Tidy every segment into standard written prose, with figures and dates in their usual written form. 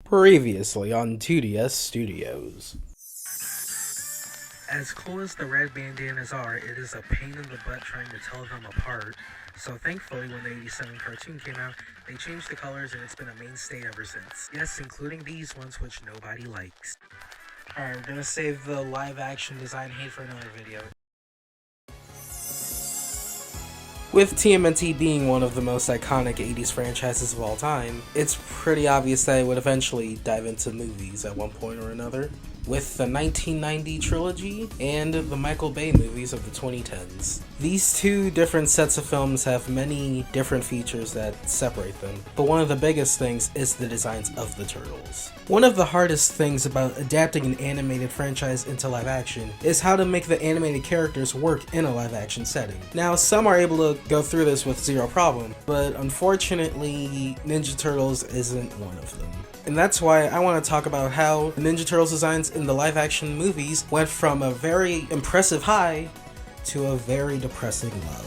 Previously on 2DS Studios. As cool as the red bandanas are, it is a pain in the butt trying to tell them apart. So thankfully, when the 87 cartoon came out, they changed the colors and it's been a mainstay ever since. Yes, including these ones, which nobody likes. Alright, we're gonna save the live action design hate for another video. With TMNT being one of the most iconic 80s franchises of all time, it's pretty obvious that it would eventually dive into movies at one point or another, with the 1990 trilogy and the Michael Bay movies of the 2010s. These two different sets of films have many different features that separate them, but one of the biggest things is the designs of the turtles. One of the hardest things about adapting an animated franchise into live action is how to make the animated characters work in a live action setting. Now, some are able to go through this with zero problem, but unfortunately, Ninja Turtles isn't one of them. And that's why I want to talk about how the Ninja Turtles designs in the live action movies went from a very impressive high to a very depressing low.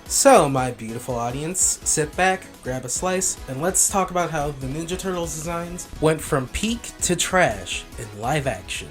So, my beautiful audience, sit back, grab a slice, and let's talk about how the Ninja Turtles designs went from peak to trash in live action.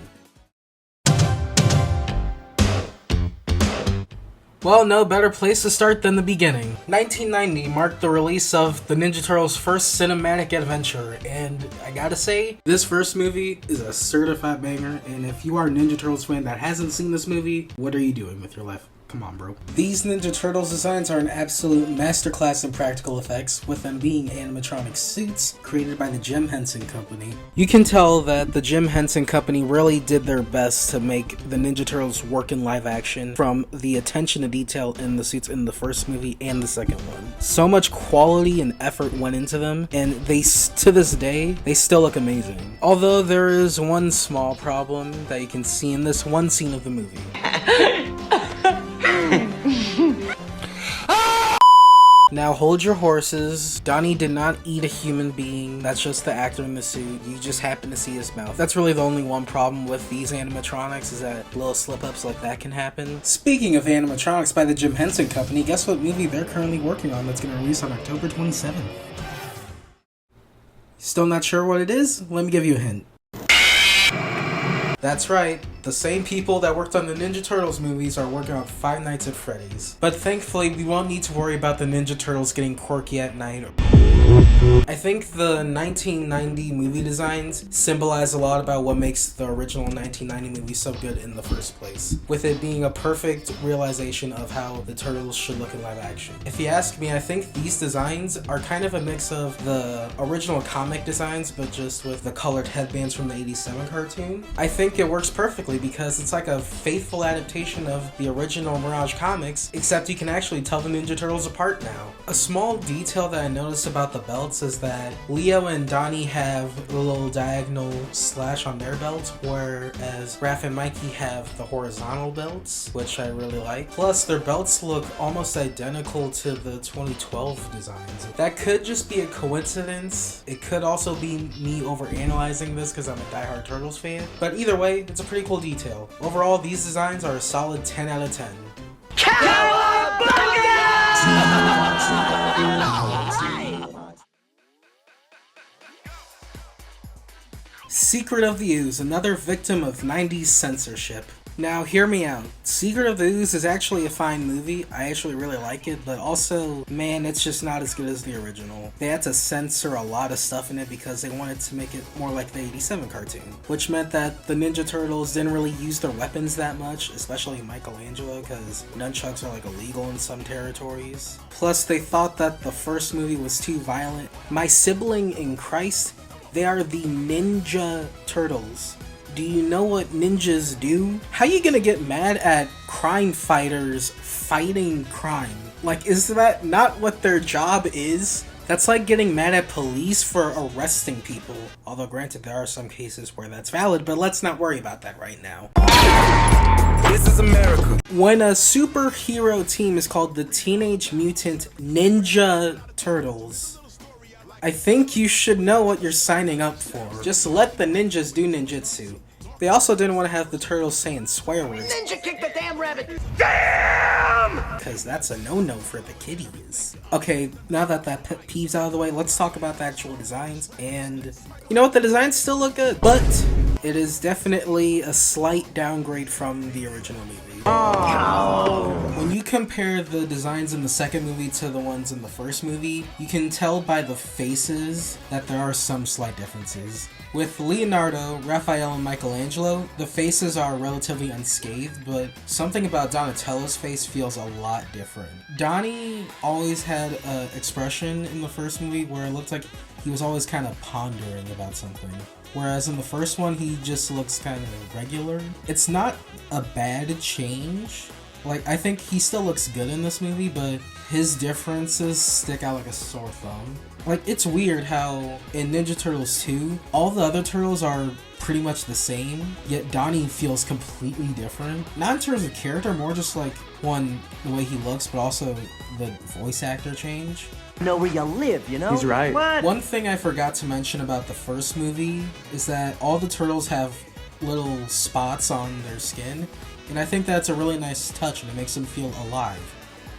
Well, no better place to start than the beginning. 1990 marked the release of the Ninja Turtles' first cinematic adventure, and I gotta say, this first movie is a certified banger, and if you are a Ninja Turtles fan that hasn't seen this movie, what are you doing with your life? Come on, bro. These Ninja Turtles designs are an absolute masterclass in practical effects, with them being animatronic suits created by the Jim Henson Company. You can tell that the Jim Henson Company really did their best to make the Ninja Turtles work in live action, from the attention to detail in the suits in the first movie and the second one. So much quality and effort went into them, and they, to this day, they still look amazing. Although there is one small problem that you can see in this one scene of the movie. Now hold your horses. Donnie did not eat a human being. That's just the actor in the suit. You just happen to see his mouth. That's really the only one problem with these animatronics, is that little slip-ups like that can happen. Speaking of animatronics by the Jim Henson Company, guess what movie they're currently working on that's going to release on October 27th? Still not sure what it is? Let me give you a hint. That's right, the same people that worked on the Ninja Turtles movies are working on Five Nights at Freddy's. But thankfully, we won't need to worry about the Ninja Turtles getting quirky at night. I think the 1990 movie designs symbolize a lot about what makes the original 1990 movie so good in the first place, with it being a perfect realization of how the Turtles should look in live action. If you ask me, I think these designs are kind of a mix of the original comic designs, but just with the colored headbands from the 87 cartoon. I think it works perfectly because it's like a faithful adaptation of the original Mirage comics, except you can actually tell the Ninja Turtles apart now. A small detail that I noticed about the belts is that Leo and Donnie have a little diagonal slash on their belts, whereas Raph and Mikey have the horizontal belts, which I really like. Plus, their belts look almost identical to the 2012 designs. That could just be a coincidence. It could also be me overanalyzing this because I'm a diehard Turtles fan, but either way, it's a pretty cool detail. Overall, these designs are a solid 10 out of 10. Cowabunga! Secret of the Ooze, another victim of 90s censorship. Now, hear me out. Secret of the Ooze is actually a fine movie. I actually really like it, but also, man, it's just not as good as the original. They had to censor a lot of stuff in it because they wanted to make it more like the 87 cartoon, which meant that the Ninja Turtles didn't really use their weapons that much, especially Michelangelo, because nunchucks are like illegal in some territories. Plus, they thought that the first movie was too violent. My sibling in Christ, they are the Ninja Turtles. Do you know what ninjas do? How you gonna get mad at crime fighters fighting crime? Like, is that not what their job is? That's like getting mad at police for arresting people. Although granted, there are some cases where that's valid, but let's not worry about that right now. This is America. When a superhero team is called the Teenage Mutant Ninja Turtles, I think you should know what you're signing up for. Just let the ninjas do ninjutsu. They also didn't want to have the turtles saying swear words. Ninja kick the damn rabbit! Because that's a no-no for the kiddies. Okay, now that pet peeve's out of the way, let's talk about the actual designs. And you know what? The designs still look good, but it is definitely a slight downgrade from the original movie. When you compare the designs in the second movie to the ones in the first movie, you can tell by the faces that there are some slight differences. With Leonardo, Raphael, and Michelangelo, the faces are relatively unscathed, but something about Donatello's face feels a lot different. Donnie always had an expression in the first movie where it looked like he was always kind of pondering about something. Whereas in the first one, he just looks kind of regular. It's not a bad change. Like, I think he still looks good in this movie, but his differences stick out like a sore thumb. Like, it's weird how in Ninja Turtles 2, all the other turtles are pretty much the same, yet Donnie feels completely different. Not in terms of character, more just like, one, the way he looks, but also the voice actor change. Know where you live, you know? He's right. What? One thing I forgot to mention about the first movie is that all the turtles have little spots on their skin, and I think that's a really nice touch and it makes them feel alive.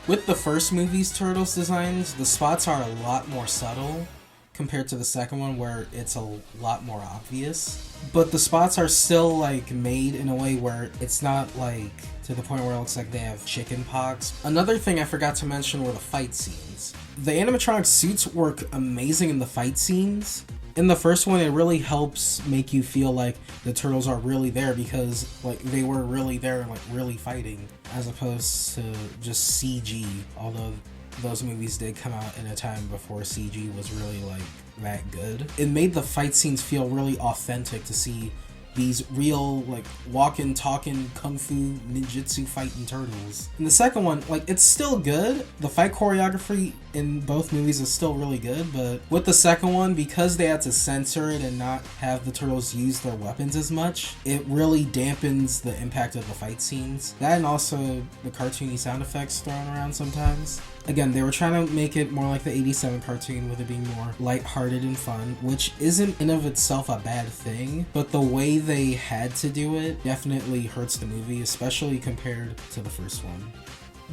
With the first movie's turtles designs, the spots are a lot more subtle compared to the second one where it's a lot more obvious. But the spots are still like made in a way where it's not like to the point where it looks like they have chicken pox. Another thing I forgot to mention were the fight scenes. The animatronic suits work amazing in the fight scenes. In the first one, it really helps make you feel like the turtles are really there because like they were really there and like really fighting, as opposed to just CG, although those movies did come out in a time before CG was really like that good. It made the fight scenes feel really authentic to see these real, like, walking, talking, kung fu, ninjutsu fighting turtles. In the second one, like, it's still good. The fight choreography in both movies is still really good, but with the second one, because they had to censor it and not have the turtles use their weapons as much, it really dampens the impact of the fight scenes. That and also the cartoony sound effects thrown around sometimes. Again, they were trying to make it more like the 87 cartoon with it being more lighthearted and fun, which isn't in of itself a bad thing, but the way they had to do it definitely hurts the movie, especially compared to the first one.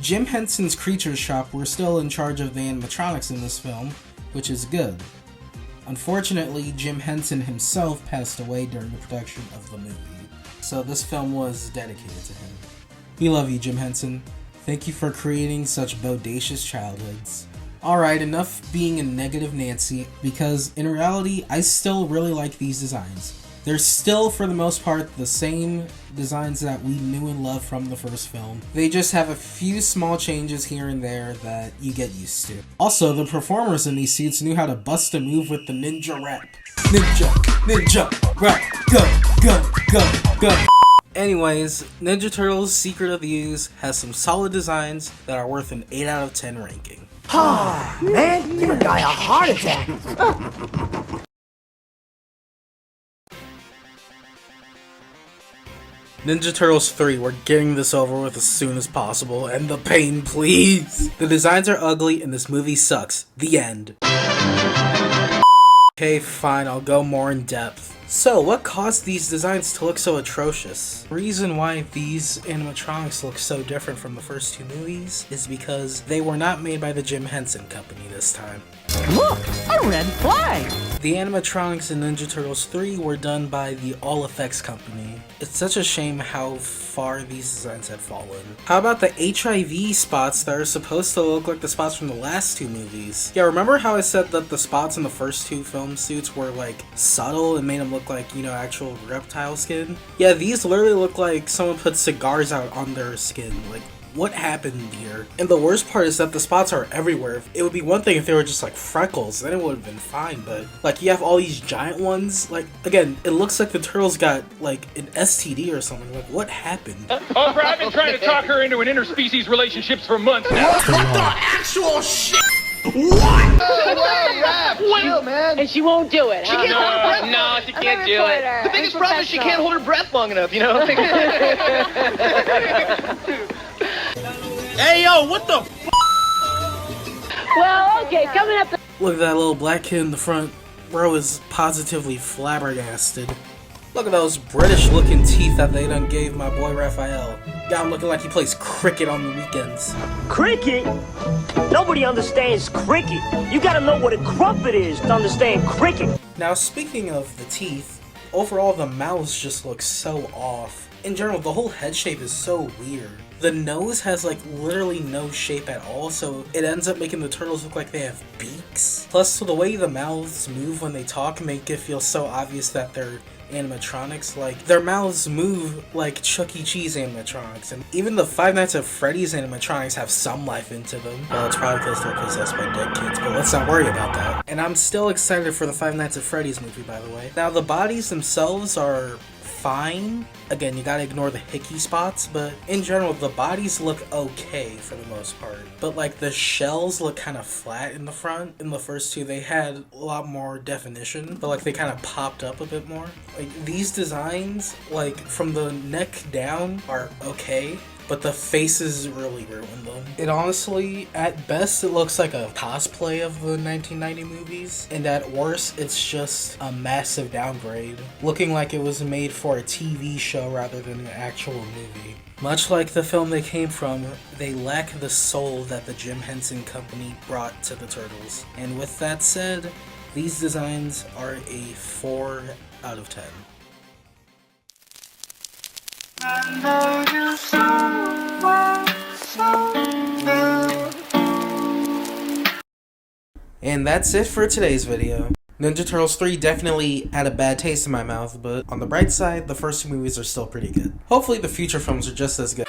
Jim Henson's Creatures Shop were still in charge of the animatronics in this film, which is good. Unfortunately, Jim Henson himself passed away during the production of the movie, so this film was dedicated to him. We love you, Jim Henson. Thank you for creating such bodacious childhoods. Alright, enough being a negative Nancy, because in reality, I still really like these designs. They're still, for the most part, the same designs that we knew and loved from the first film. They just have a few small changes here and there that you get used to. Also, the performers in these suits knew how to bust a move with the ninja rap. Ninja, ninja, rap, go, go, go, go. Anyways, Ninja Turtles Secret of the Ooze has some solid designs that are worth an 8 out of 10 ranking. Man, give a guy a heart attack! Ninja Turtles 3, we're getting this over with as soon as possible. End the pain, please! The designs are ugly and this movie sucks. The end. Okay, fine, I'll go more in depth. So, what caused these designs to look so atrocious? The reason why these animatronics look so different from the first two movies is because they were not made by the Jim Henson Company this time. Look, a red flag! The animatronics in Ninja Turtles 3 were done by the All Effects Company. It's such a shame how far these designs had fallen. How about the HIV spots that are supposed to look like the spots from the last two movies? Yeah, remember how I said that the spots in the first two film suits were like subtle and made them look like, you know, actual reptile skin? Yeah, these literally look like someone put cigars out on their skin. Like, what happened here? And the worst part is that the spots are everywhere. It would be one thing if they were just like freckles, then it would have been fine, but like you have all these giant ones. Like, again, it looks like the turtles got like an STD or something. Like, what happened? Oh, bro, I've been trying to talk her into an interspecies relationships for months now. What the actual shit? What? Chill, man. And she won't do it, huh? She can't hold her breath. No, she can't do it. The biggest problem is she can't hold her breath long enough, you know? Hey, yo, what the f***? Well, okay, coming up. Look at that little black kid in the front. Bro is positively flabbergasted. Look at those British looking teeth that they done gave my boy Raphael. Got him looking like he plays cricket on the weekends. Cricket? Nobody understands cricket. You gotta know what a crumpet is to understand cricket. Now, speaking of the teeth, overall the mouths just look so off. In general, the whole head shape is so weird. The nose has like literally no shape at all, so it ends up making the turtles look like they have beaks. Plus, the way the mouths move when they talk make it feel so obvious that they're animatronics. Like, their mouths move like Chuck E. Cheese animatronics, and even the Five Nights at Freddy's animatronics have some life into them. Well, it's probably because they're possessed by dead kids, but let's not worry about that. And I'm still excited for the Five Nights at Freddy's movie, by the way. Now, the bodies themselves are fine. Again, you gotta ignore the hickey spots, but in general, the bodies look okay for the most part. But like, the shells look kind of flat in the front. In the first two, they had a lot more definition, but like, they kind of popped up a bit more. Like, these designs, like, from the neck down are okay, but the faces really ruin them. It honestly, at best, it looks like a cosplay of the 1990 movies, and at worst, it's just a massive downgrade, looking like it was made for a TV show rather than an actual movie. Much like the film they came from, they lack the soul that the Jim Henson Company brought to the Turtles. And with that said, these designs are a 4 out of 10. And that's it for today's video. Ninja Turtles 3 definitely had a bad taste in my mouth, but on the bright side, the first two movies are still pretty good. Hopefully the future films are just as good.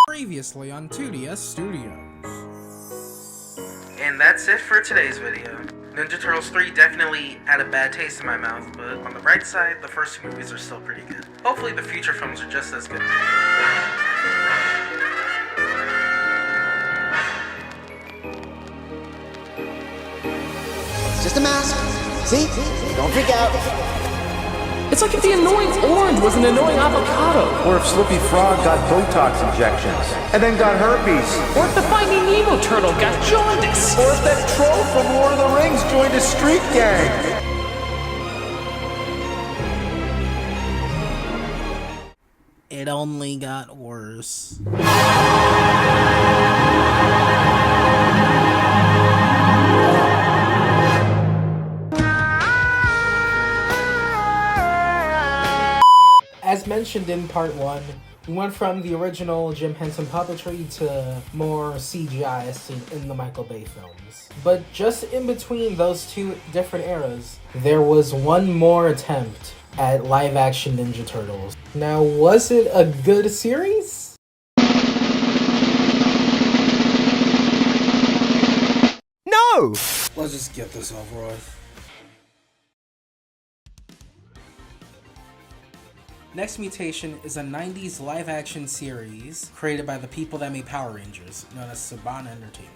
Previously on 2DS Studios. And that's it for today's video. Ninja Turtles 3 definitely had a bad taste in my mouth, but on the bright side, the first two movies are still pretty good. Hopefully the future films are just as good. It's just a mask. See? Don't freak out. It's like if the annoying orange was an annoying avocado. Or if Slippy Frog got Botox injections and then got herpes. Or if the Finding Nemo turtle got jaundice. Or if that troll from Lord of the Rings joined a street gang. It only got worse. As mentioned in part 1, we went from the original Jim Henson puppetry to more CGI as seen in the Michael Bay films. But just in between those two different eras, there was one more attempt at live-action Ninja Turtles. Now, was it a good series? No! Let's just get this over with. Next Mutation is a 90s live-action series created by the people that made Power Rangers, known as Saban Entertainment.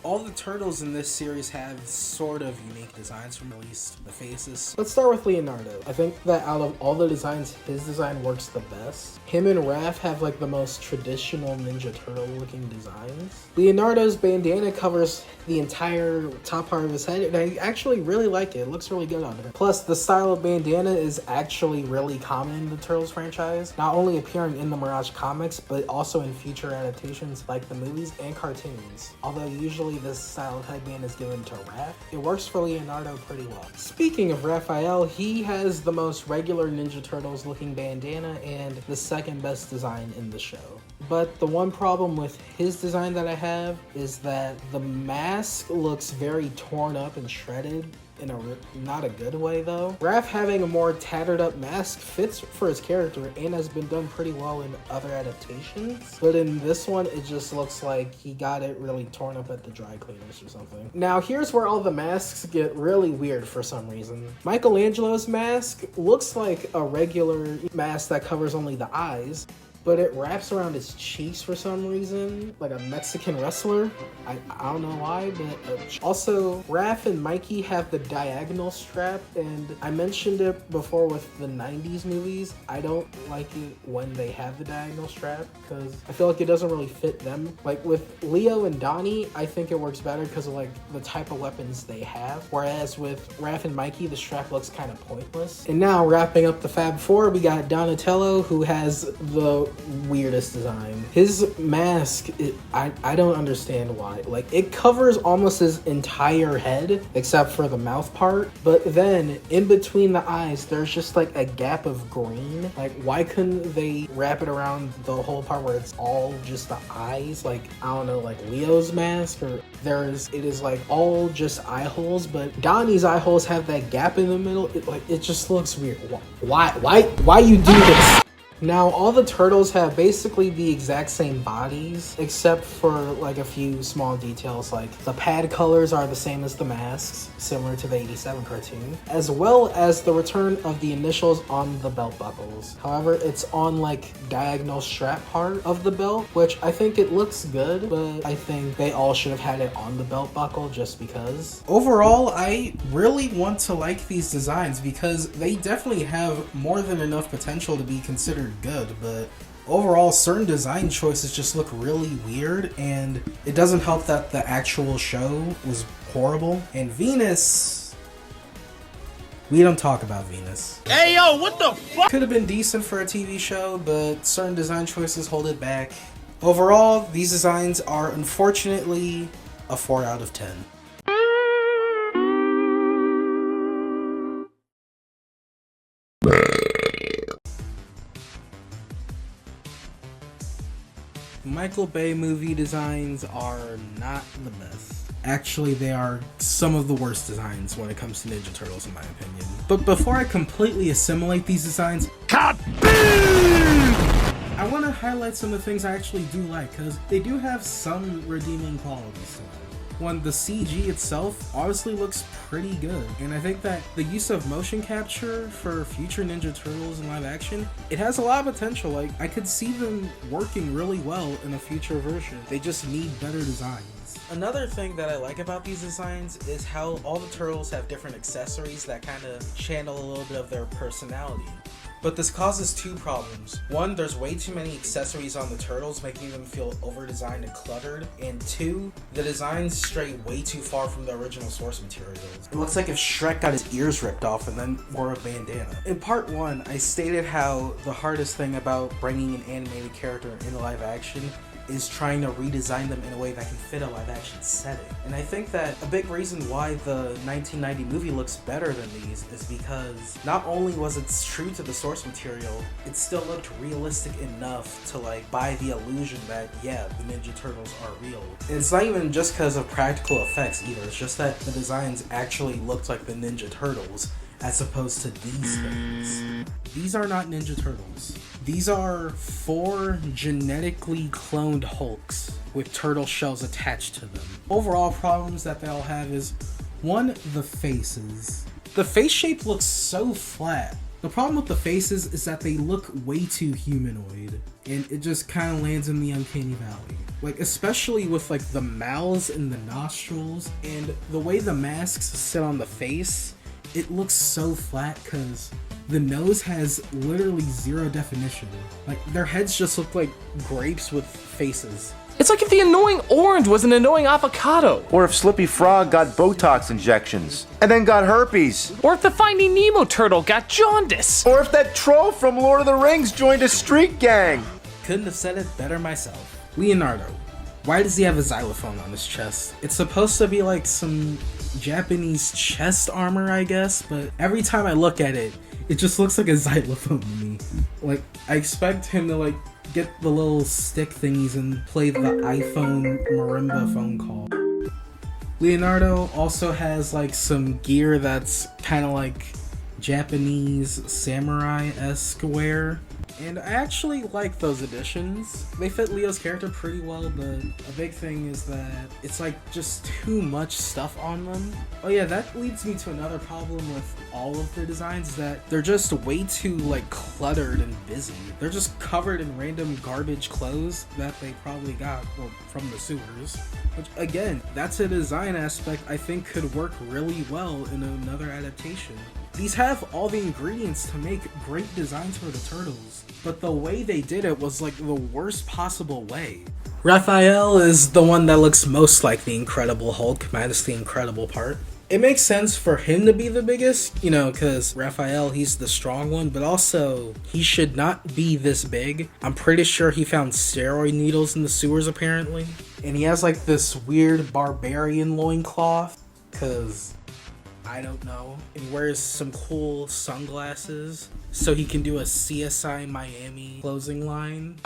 All the turtles in this series have sort of unique designs, from at least the faces. Let's start with Leonardo. I think that out of all the designs, his design works the best. Him and Raph have like the most traditional Ninja Turtle looking designs. Leonardo's bandana covers the entire top part of his head, and I actually really like it. It looks really good on him. Plus, the style of bandana is actually really common in the Turtles franchise, not only appearing in the Mirage comics, but also in future adaptations like the movies and cartoons. Although usually this style of headband is given to Raph, it works for Leonardo pretty well. Speaking of Raphael, he has the most regular Ninja Turtles looking bandana and the second best design in the show. But the one problem with his design that I have is that the mask looks very torn up and shredded in a not a good way though. Raph having a more tattered up mask fits for his character and has been done pretty well in other adaptations, but in this one it just looks like he got it really torn up at the dry cleaners or something. Now here's where all the masks get really weird for some reason. Michelangelo's mask looks like a regular mask that covers only the eyes, but it wraps around his cheeks for some reason, like a Mexican wrestler. I don't know why, but also Raph and Mikey have the diagonal strap, and I mentioned it before with the 90s movies. I don't like it when they have the diagonal strap because I feel like it doesn't really fit them. Like with Leo and Donnie, I think it works better because of like the type of weapons they have, whereas with Raph and Mikey, the strap looks kind of pointless. And now wrapping up the Fab Four, we got Donatello, who has the weirdest design. His mask, I don't understand why. Like, it covers almost his entire head except for the mouth part, but then in between the eyes there's just like a gap of green. Like, why couldn't they wrap it around the whole part where it's all just the eyes? Like, I don't know, like Leo's mask, or it is like all just eye holes, but Donnie's eye holes have that gap in the middle. It just looks weird. Why you do this? Now, all the turtles have basically the exact same bodies, except for like a few small details, like the pad colors are the same as the masks, similar to the 87 cartoon, as well as the return of the initials on the belt buckles. However, it's on like diagonal strap part of the belt, which I think it looks good, but I think they all should have had it on the belt buckle just because. Overall, I really want to like these designs because they definitely have more than enough potential to be considered good, but overall certain design choices just look really weird, and it doesn't help that the actual show was horrible. And Venus, we don't talk about Venus. Hey yo, what the fuck? Could have been decent for a TV show, but certain design choices hold it back. Overall, these designs are unfortunately a 4 out of 10. Michael Bay movie designs are not the best. Actually, they are some of the worst designs when it comes to Ninja Turtles, in my opinion. But before I completely assimilate these designs, I want to highlight some of the things I actually do like, because they do have some redeeming qualities to them. One, the CG itself obviously looks pretty good, and I think that the use of motion capture for future Ninja Turtles in live action, it has a lot of potential. Like, I could see them working really well in a future version. They just need better designs. Another thing that I like about these designs is how all the turtles have different accessories that kind of channel a little bit of their personality. But this causes two problems. One, there's way too many accessories on the turtles, making them feel over-designed and cluttered. And two, the designs stray way too far from the original source materials. It looks like if Shrek got his ears ripped off and then wore a bandana. In part 1, I stated how the hardest thing about bringing an animated character into live action is trying to redesign them in a way that can fit a live action setting. And I think that a big reason why the 1990 movie looks better than these is because not only was it true to the source material, it still looked realistic enough to like buy the illusion that, yeah, the Ninja Turtles are real. And it's not even just because of practical effects either, it's just that the designs actually looked like the Ninja Turtles as opposed to these things. These are not Ninja Turtles. These are 4 genetically cloned Hulks with turtle shells attached to them. Overall problems that they all have is, 1, the faces. The face shape looks so flat. The problem with the faces is that they look way too humanoid, and it just kind of lands in the uncanny valley. Like, especially with like the mouths and the nostrils, and the way the masks sit on the face, it looks so flat because the nose has literally 0 definition. Like, their heads just look like grapes with faces. It's like if the annoying orange was an annoying avocado. Or if Slippy Frog got Botox injections and then got herpes. Or if the Finding Nemo turtle got jaundice. Or if that troll from Lord of the Rings joined a street gang. Couldn't have said it better myself. Leonardo. Why does he have a xylophone on his chest? It's supposed to be like some Japanese chest armor, I guess, but every time I look at it, it just looks like a xylophone to me. Like, I expect him to like get the little stick thingies and play the iPhone marimba phone call. Leonardo also has like some gear that's kind of like Japanese samurai-esque wear. And I actually like those additions. They fit Leo's character pretty well, but a big thing is that it's like just too much stuff on them. Oh yeah, that leads me to another problem with all of the designs, is that they're just way too like cluttered and busy. They're just covered in random garbage clothes that they probably got from the sewers. Which again, that's a design aspect I think could work really well in another adaptation. These have all the ingredients to make great designs for the turtles, but the way they did it was like the worst possible way. Raphael is the one that looks most like the Incredible Hulk, minus the incredible part. It makes sense for him to be the biggest, you know, because Raphael, he's the strong one, but also he should not be this big. I'm pretty sure he found steroid needles in the sewers apparently. And he has like this weird barbarian loincloth, because I don't know. And he wears some cool sunglasses so he can do a CSI Miami closing line.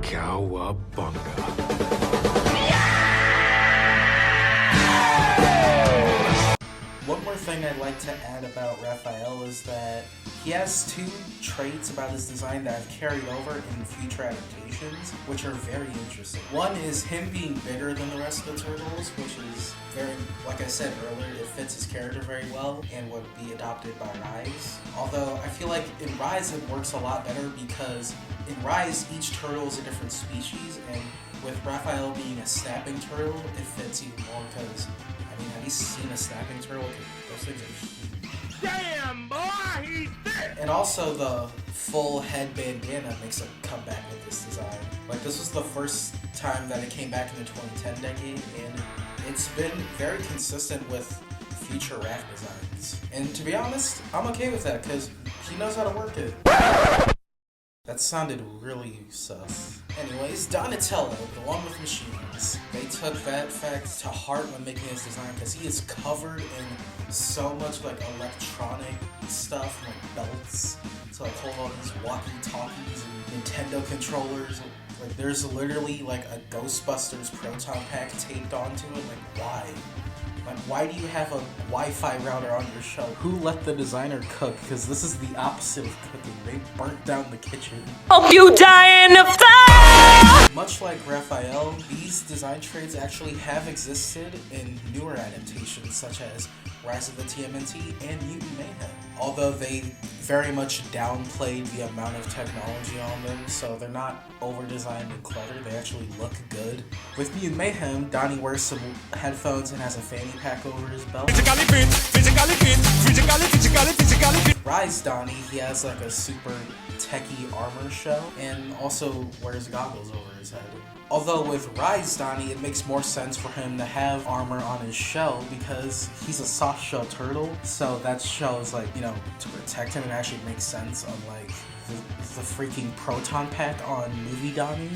Cowabunga. One more thing I'd like to add about Raphael is that he has two traits about his design that have carried over in future adaptations, which are very interesting. One is him being bigger than the rest of the turtles, which is very, like I said earlier, it fits his character very well and would be adopted by Rise. Although I feel like in Rise it works a lot better because in Rise each turtle is a different species, and with Raphael being a snapping turtle, it fits even more because, I mean, have you seen a snapping turtle? Those things are huge. Damn, boy, he's thick! And also the full head bandana makes a comeback with this design. Like, this was the first time that it came back in the 2010 decade, and it's been very consistent with future Raph designs. And to be honest, I'm okay with that because he knows how to work it. That sounded really sus. Anyways, Donatello, the one with machines. They took that fact to heart when making his design because he is covered in so much like electronic stuff, like belts, to like hold all these walkie-talkies and Nintendo controllers. Like there's literally like a Ghostbusters proton pack taped onto it. Like why? Like, why do you have a Wi-Fi router on your show? Who let the designer cook? Because this is the opposite of cooking. They burnt down the kitchen. Hope you die in a fire! Much like Raphael, these design traits actually have existed in newer adaptations, such as Rise of the TMNT and Mutant Mayhem. Although they very much downplayed the amount of technology on them, so they're not over-designed and cluttered, they actually look good. With Mutant Mayhem, Donnie wears some headphones and has a fanny pack over his belt. Rise Donnie, he has like a super techie armor shell, and also wears goggles over his head. Although with Rise Donnie, it makes more sense for him to have armor on his shell because he's a soft shell turtle, so that shell is like, you know, to protect him. It actually makes sense unlike the freaking proton pack on movie Donnie.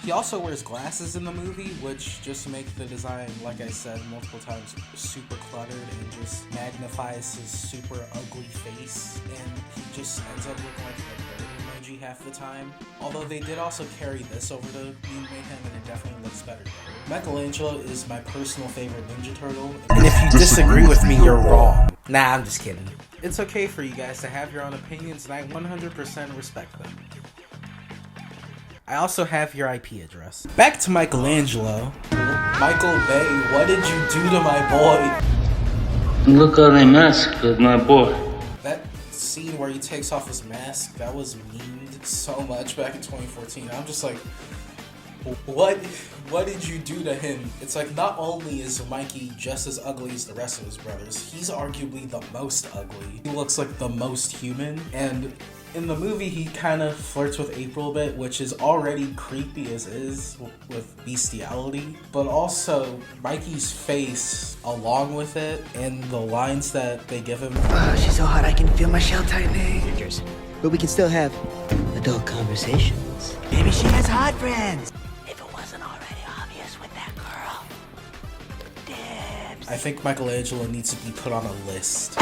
He also wears glasses in the movie, which just make the design, like I said multiple times, super cluttered and just magnifies his super ugly face, and he just ends up looking like a bird emoji half the time. Although they did also carry this over to Mutant Mayhem, and it definitely looks better there. Michelangelo is my personal favorite Ninja Turtle, and if you disagree with me, you're wrong. Nah, I'm just kidding. It's okay for you guys to have your own opinions, and I 100% respect them. I also have your IP address. Back to Michelangelo. Michael Bay, what did you do to my boy? Look how they massacred my boy. That scene where he takes off his mask, that was memed so much back in 2014. I'm just like, what did you do to him? It's like, not only is Mikey just as ugly as the rest of his brothers, he's arguably the most ugly. He looks like the most human, and in the movie, he kind of flirts with April a bit, which is already creepy as is with bestiality. But also, Mikey's face, along with it, and the lines that they give him. Oh, she's so hot I can feel my shell tightening. But we can still have adult conversations. Maybe she has hot friends. If it wasn't already obvious with that girl. Dibs. I think Michelangelo needs to be put on a list.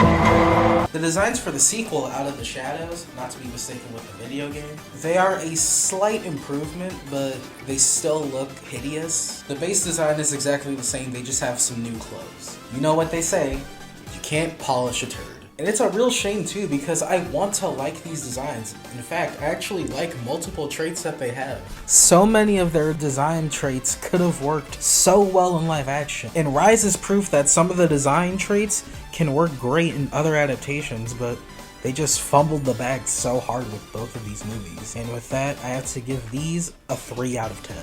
The designs for the sequel, Out of the Shadows, not to be mistaken with the video game, they are a slight improvement, but they still look hideous. The base design is exactly the same, they just have some new clothes. You know what they say, you can't polish a turd. And it's a real shame too, because I want to like these designs. In fact, I actually like multiple traits that they have. So many of their design traits could have worked so well in live action. And Rise is proof that some of the design traits can work great in other adaptations, but they just fumbled the bag so hard with both of these movies. And with that, I have to give these a 3 out of 10.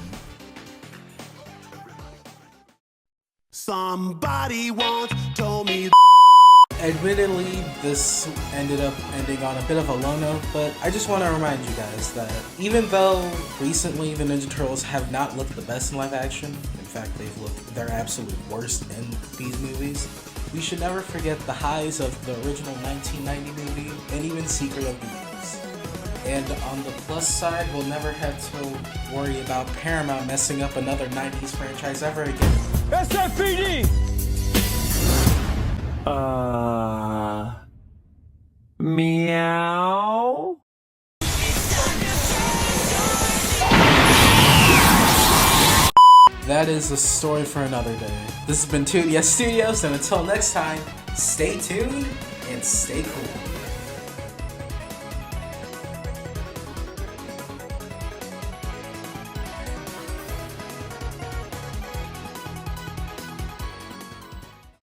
Somebody once told me. Admittedly, this ended up ending on a bit of a low note, but I just want to remind you guys that even though recently the Ninja Turtles have not looked the best in live action, in fact they've looked their absolute worst in these movies, we should never forget the highs of the original 1990 movie and even Secret of the Ooze. And on the plus side, we'll never have to worry about Paramount messing up another 90s franchise ever again. SFPD! Meow. That is a story for another day. This has been 2DS Studios, and until next time, stay tuned and stay cool.